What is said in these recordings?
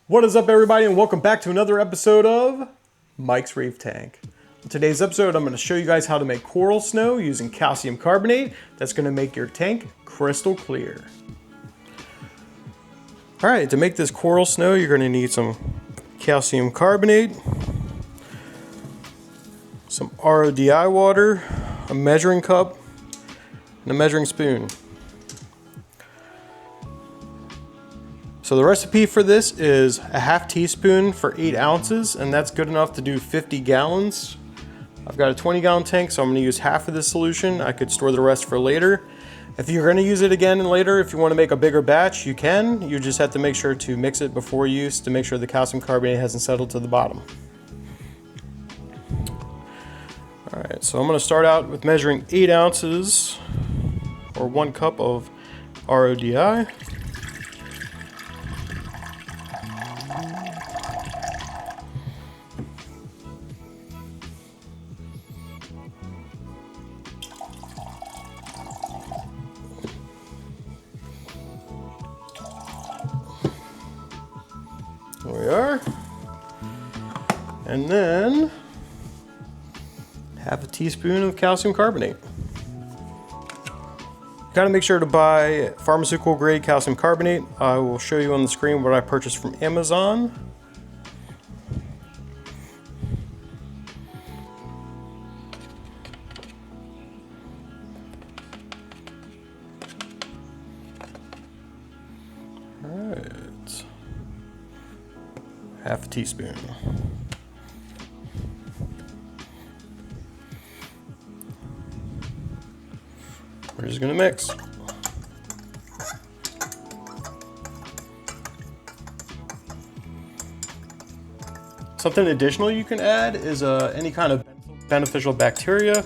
What is up, everybody, and welcome back to another episode of Mike's Reef Tank. In today's episode, I'm going to show you guys how to make coral snow using calcium carbonate. That's going to make your tank crystal clear. Alright, to make this coral snow, you're going to need some calcium carbonate, some RODI water, a measuring cup, and a measuring spoon. So the recipe for this is a half teaspoon for 8 ounces, and that's good enough to do 50 gallons. I've got a 20-gallon tank, so I'm going to use half of this solution. I could store the rest for later. If you're going to use it again later, if you want to make a bigger batch, you can. You just have to make sure to mix it before use to make sure the calcium carbonate hasn't settled to the bottom. Alright, so I'm going to start out with measuring 8 ounces, or 1 cup of RODI. There we are. And then half a teaspoon of calcium carbonate. Got to make sure to buy pharmaceutical grade calcium carbonate. I will show you on the screen what I purchased from Amazon. Alright. Half a teaspoon. We're just gonna mix. Something additional you can add is any kind of beneficial bacteria.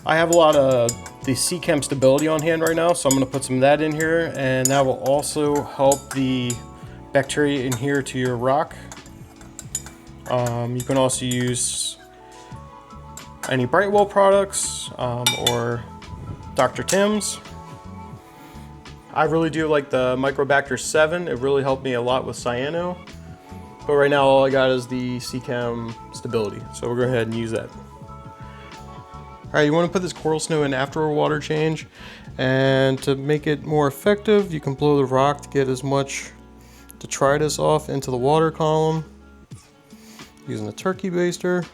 I have a lot of the sea chem stability on hand right now, so I'm gonna put some of that in here, and that will also help the bacteria adhere to your rock. You can also use any Brightwell products or Dr. Tim's. I really do like the Microbacter 7. It really helped me a lot with cyano. But right now all I got is the sea chem stability, so we'll go ahead and use that. Alright, you want to put this coral snow in after a water change, and to make it more effective, you can blow the rock to get as much detritus off into the water column using the turkey baster.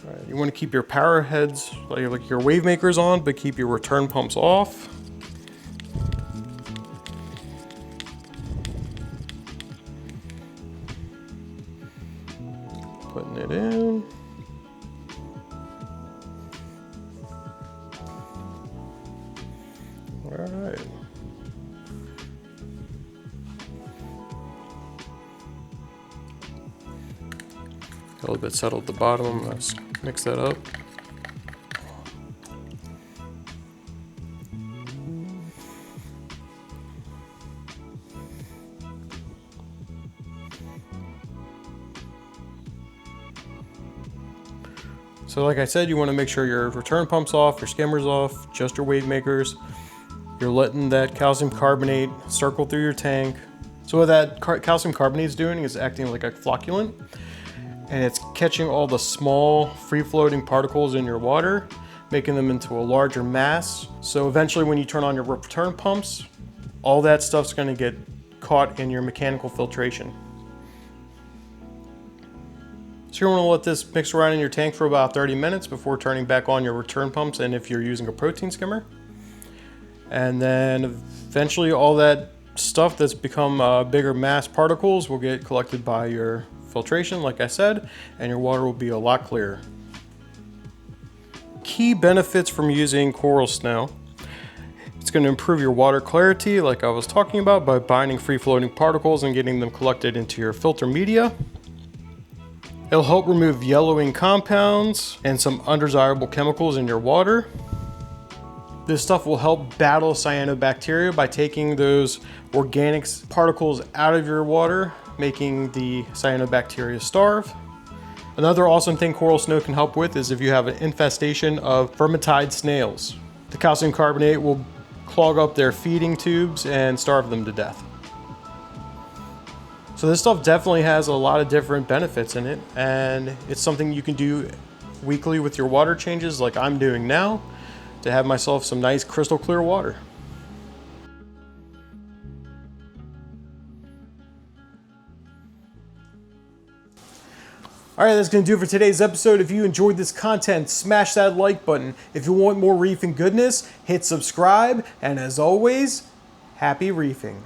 Alright, you want to keep your power heads, like your wave makers on, but keep your return pumps off. Putting it in. All right. A little bit settled at the bottom. Let's mix that up. So like I said, you want to make sure your return pump's off, your skimmer's off, just your wave makers. You're letting that calcium carbonate circle through your tank. So what that calcium carbonate is doing is acting like a flocculant, and it's catching all the small free-floating particles in your water, making them into a larger mass. So eventually when you turn on your return pumps, all that stuff's going to get caught in your mechanical filtration. So you want to let this mix around in your tank for about 30 minutes before turning back on your return pumps, and if you're using a protein skimmer. And then eventually all that stuff that's become bigger mass particles will get collected by your filtration, like I said, and your water will be a lot clearer. Key benefits from using coral snow. It's going to improve your water clarity, like I was talking about, by binding free-floating particles and getting them collected into your filter media. It'll help remove yellowing compounds and some undesirable chemicals in your water. This stuff will help battle cyanobacteria by taking those organic particles out of your water, making the cyanobacteria starve. Another awesome thing coral snow can help with is if you have an infestation of vermitide snails. The calcium carbonate will clog up their feeding tubes and starve them to death. So this stuff definitely has a lot of different benefits in it, and it's something you can do weekly with your water changes like I'm doing now to have myself some nice crystal clear water. All right, that's gonna do it for today's episode. If you enjoyed this content, smash that like button. If you want more reefing goodness, hit subscribe. And as always, happy reefing.